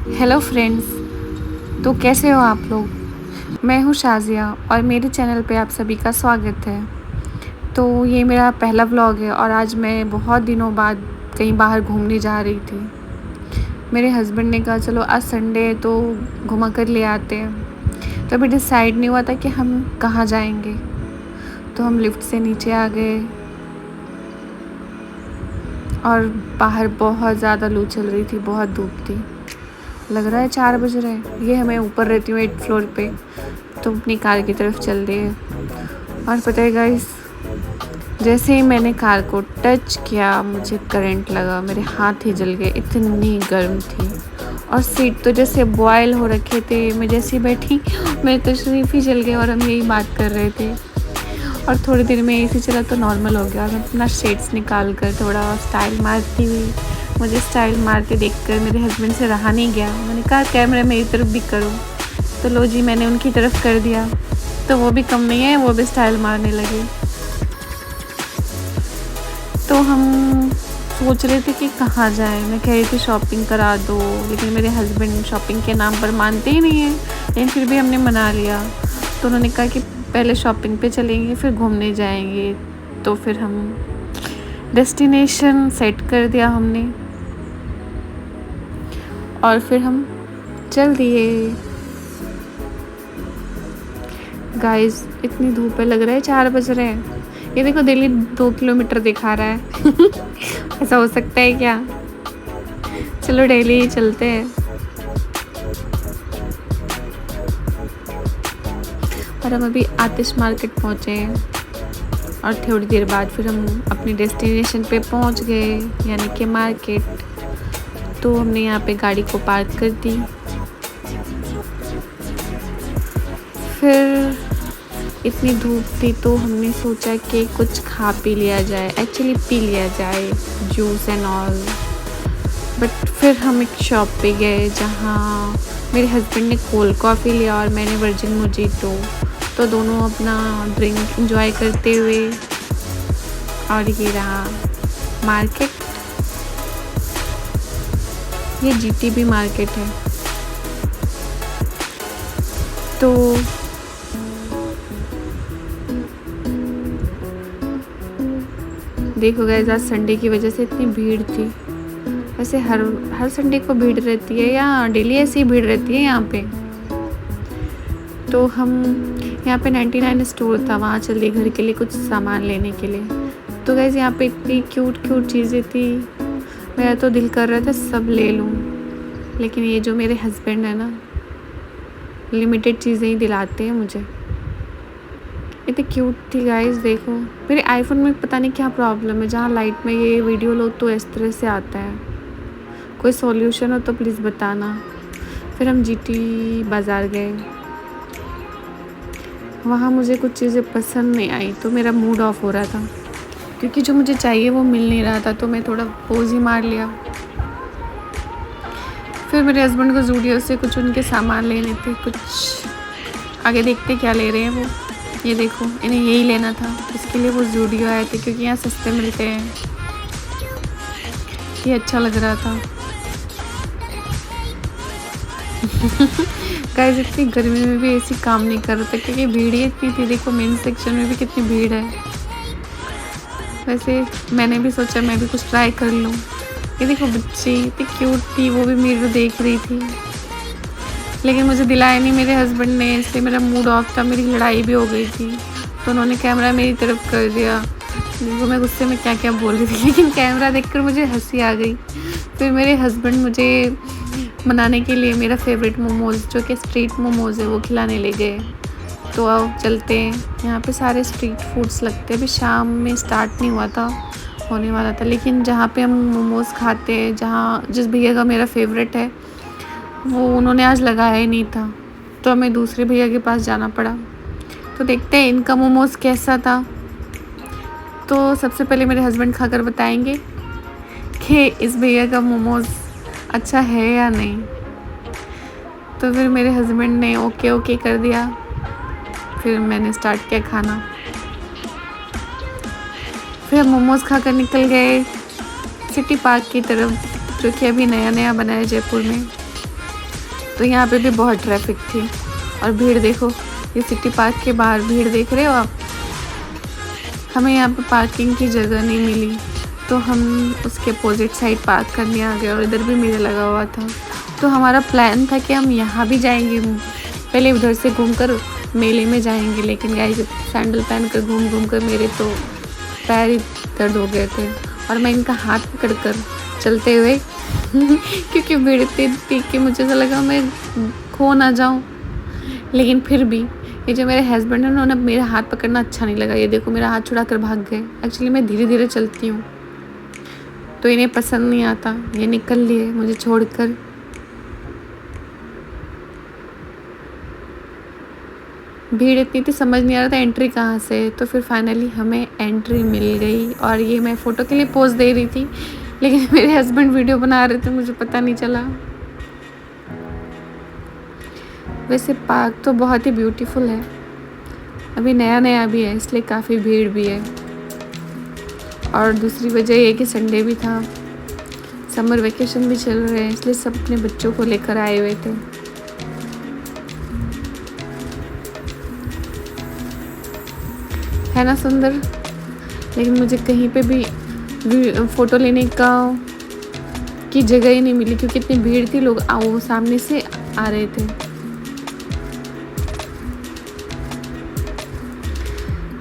Hello friends. तो कैसे हो आप लोग। मैं हूँ शाज़िया और मेरे चैनल पे आप सभी का स्वागत है। तो ये मेरा पहला व्लॉग है और आज मैं बहुत दिनों बाद कहीं बाहर घूमने जा रही थी। मेरे हस्बैंड ने कहा चलो आज संडे है तो घुमा कर ले आते हैं। तो अभी डिसाइड नहीं हुआ था कि हम कहाँ जाएंगे। तो हम लिफ्ट से नीचे आ गए और बाहर बहुत ज़्यादा लू चल रही थी, बहुत धूप थी। लग रहा है 4 बज रहे हैं। ये मैं ऊपर रहती हूँ 8th फ्लोर पे, तो अपनी कार की तरफ चल रही है। और पता है गाइस, जैसे ही मैंने कार को टच किया मुझे करंट लगा, मेरे हाथ ही जल गए, इतनी गर्म थी। और सीट तो जैसे बॉयल हो रखे थे। मैं जैसे ही बैठी मेरे तशरीफ़ ही जल गए और हम यही बात कर रहे थे। और थोड़ी देर में एसी चला तो नॉर्मल हो गया और मैं अपना शेड्स निकाल कर थोड़ा स्टाइल मारती हुई, मुझे स्टाइल मारते देखकर मेरे हस्बैंड से रहा नहीं गया। मैंने कहा कैमरा मेरी तरफ भी करो, तो लो जी मैंने उनकी तरफ कर दिया। तो वो भी कम नहीं है, वो भी स्टाइल मारने लगे। तो हम सोच रहे थे कि कहाँ जाएं। मैं कह रही थी शॉपिंग करा दो, लेकिन मेरे हस्बैंड शॉपिंग के नाम पर मानते ही नहीं हैं। लेकिन फिर भी हमने मना लिया। तो उन्होंने कहा कि पहले शॉपिंग पे चलेंगे फिर घूमने जाएंगे। तो फिर हम डेस्टिनेशन सेट कर दिया हमने और फिर हम चल दिए। गाइस इतनी धूप है, लग रहा है 4 बज रहे हैं। ये देखो दिल्ली 2 किलोमीटर दिखा रहा है। ऐसा हो सकता है क्या। चलो डेली ही चलते हैं। और हम अभी आतिश मार्केट पहुँचे हैं और थोड़ी देर बाद फिर हम अपनी डेस्टिनेशन पे पहुँच गए, यानी कि मार्केट। तो हमने यहाँ पे गाड़ी को पार्क कर दी। फिर इतनी धूप थी तो हमने सोचा कि कुछ खा पी लिया जाए, एक्चुअली पी लिया जाए जूस एंड ऑल। बट फिर हम एक शॉप पे गए जहाँ मेरे हस्बैंड ने कोल्ड कॉफ़ी लिया और मैंने वर्जिन मोजिटो। तो दोनों अपना ड्रिंक एंजॉय करते हुए। और ये रहा मार्केट, ये जीटीबी मार्केट है। तो देखो गाइस, आज संडे की वजह से इतनी भीड़ थी। वैसे हर संडे को भीड़ रहती है या डेली ऐसी भीड़ रहती है यहाँ पे। तो हम यहाँ पे 99 स्टोर था, वहाँ चले घर के लिए कुछ सामान लेने के लिए। तो गाइस यहाँ पे इतनी क्यूट चीज़ें थी, मेरा तो दिल कर रहा था सब ले लूँ। लेकिन ये जो मेरे हस्बैंड है ना, लिमिटेड चीज़ें ही दिलाते हैं मुझे। इतनी क्यूट थी गाइस। देखो मेरे आईफोन में पता नहीं क्या प्रॉब्लम है, जहाँ लाइट में ये वीडियो लो तो इस तरह से आता है। कोई सॉल्यूशन हो तो प्लीज़ बताना। फिर हम जीटी बाज़ार गए, वहाँ मुझे कुछ चीज़ें पसंद नहीं आई तो मेरा मूड ऑफ हो रहा था, क्योंकि जो मुझे चाहिए वो मिल नहीं रहा था। तो मैं थोड़ा पोज ही मार लिया। फिर मेरे हस्बैंड को ज़ूडियो से कुछ उनके सामान लेने थे, कुछ आगे देखते क्या ले रहे हैं वो। ये देखो इन्हें यही लेना था, इसके लिए वो ज़ूडियो आए थे क्योंकि यहाँ सस्ते मिलते हैं। ये अच्छा लग रहा था। गाइस इतनी गर्मी में भी एसी काम नहीं कर रहा था क्योंकि भीड़ ही इतनी थी। देखो मेन सेक्शन में भी कितनी भीड़ है। वैसे मैंने भी सोचा मैं भी कुछ ट्राई कर लूँ। ये देखो बच्ची इतनी क्यूट थी, वो भी मेरे देख रही थी, लेकिन मुझे दिलाया नहीं मेरे हस्बैंड ने, इसलिए मेरा मूड ऑफ था। मेरी लड़ाई भी हो गई थी तो उन्होंने कैमरा मेरी तरफ कर दिया। देखो मैं गुस्से में क्या क्या बोल रही थी, लेकिन कैमरा देखकर मुझे हंसी आ गई। फिर मेरे हस्बैंड मुझे मनाने के लिए मेरा फेवरेट मोमोज़, जो कि स्ट्रीट मोमोज़ है, वो खिलाने ले गए। तो आओ चलते हैं। यहाँ पे सारे स्ट्रीट फूड्स लगते हैं। अभी शाम में स्टार्ट नहीं हुआ था, होने वाला था, लेकिन जहाँ पे हम मोमोज़ खाते हैं, जहाँ जिस भैया का मेरा फेवरेट है, वो उन्होंने आज लगाया ही नहीं था, तो हमें दूसरे भैया के पास जाना पड़ा। तो देखते हैं इनका मोमोज़ कैसा था। तो सबसे पहले मेरे हस्बैंड खाकर बताएंगे कि इस भैया का मोमोज़ अच्छा है या नहीं। तो फिर मेरे हस्बैंड ने ओके कर दिया। फिर मैंने स्टार्ट किया खाना। फिर हम मोमोज़ खाकर निकल गए सिटी पार्क की तरफ, जो कि अभी नया बना है जयपुर में। तो यहाँ पे भी बहुत ट्रैफिक थी और भीड़ देखो, ये सिटी पार्क के बाहर भीड़ देख रहे हो आप। हमें यहाँ पे पार्किंग की जगह नहीं मिली तो हम उसके अपोजिट साइड पार्क करने आ गए और इधर भी मेला लगा हुआ था। तो हमारा प्लान था कि हम यहाँ भी जाएंगे, पहले उधर से घूमकर मेले में जाएंगे, लेकिन गाइस सैंडल पहन कर घूम कर मेरे तो पैर ही दर्द हो गए थे और मैं इनका हाथ पकड़ कर चलते हुए क्योंकि भीड़ थी कि मुझे ऐसा लगा मैं खो ना जाऊं। लेकिन फिर भी ये जो मेरे हस्बैंड है उन्होंने मेरा हाथ पकड़ना अच्छा नहीं लगा। ये देखो मेरा हाथ छुड़ा कर भाग गए। एक्चुअली मैं धीरे धीरे चलती हूँ तो इन्हें पसंद नहीं आता, ये निकल लिए मुझे छोड़कर। भीड़ इतनी थी समझ नहीं आ रहा था एंट्री कहाँ से, तो फिर फाइनली हमें एंट्री मिल गई। और ये मैं फ़ोटो के लिए पोज दे रही थी लेकिन मेरे हस्बैंड वीडियो बना रहे थे, मुझे पता नहीं चला। वैसे पार्क तो बहुत ही ब्यूटीफुल है, अभी नया नया भी है इसलिए काफ़ी भीड़ भी है। और दूसरी वजह ये कि संडे भी था, समर वेकेशन भी चल रहे हैं इसलिए सब अपने बच्चों को लेकर आए हुए थे। है ना सुंदर, लेकिन मुझे कहीं पे भी फ़ोटो लेने की जगह ही नहीं मिली क्योंकि इतनी भीड़ थी, लोग वो सामने से आ रहे थे।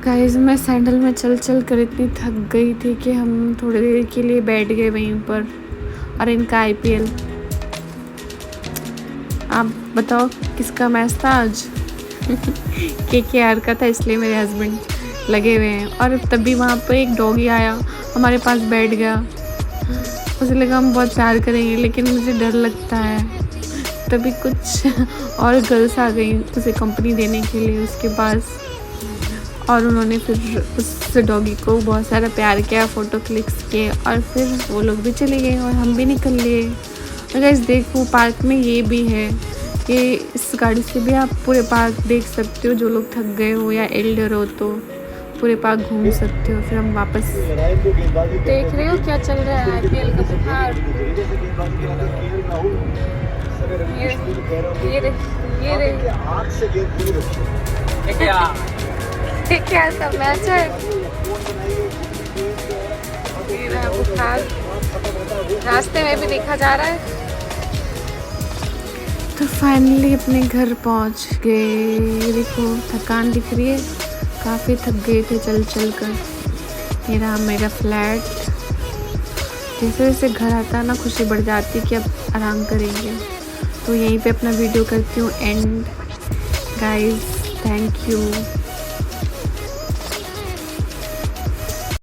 गाइस मैं सैंडल में चल चल कर इतनी थक गई थी कि हम थोड़ी देर के लिए बैठ गए वहीं पर। और इनका IPL, आप बताओ किसका मैच था आज? KKR का था, इसलिए मेरे हस्बैंड लगे हुए हैं। और तभी वहाँ पर एक डॉगी आया हमारे पास बैठ गया, उसे लगा हम बहुत प्यार करेंगे लेकिन मुझे डर लगता है। तभी कुछ और गर्ल्स आ गई उसे कंपनी देने के लिए उसके पास, और उन्होंने फिर उस डॉगी को बहुत सारा प्यार किया, फ़ोटो क्लिक्स किए और फिर वो लोग भी चले गए और हम भी निकल लिए। और गाइस देखो पार्क में ये भी है, ये इस गाड़ी से भी आप पूरे पार्क देख सकते हो। जो लोग थक गए हो या एल्डर हो तो पूरे पार्क घूम सकते हो। फिर हम वापस देख रहे हो क्या चल रहा है IPL का बुखार। ये क्या सब मैच है, ये रहा बुखार, रास्ते में भी देखा जा रहा है। तो फाइनली अपने घर पहुंच गए। देखो थकान दिख रही है, काफ़ी थक गए थे चल चल कर। ये रहा मेरा फ्लैट। जैसे जैसे घर आता है ना खुशी बढ़ जाती कि अब आराम करेंगे। तो यहीं पे अपना वीडियो करती हूँ एंड। Guys thank you.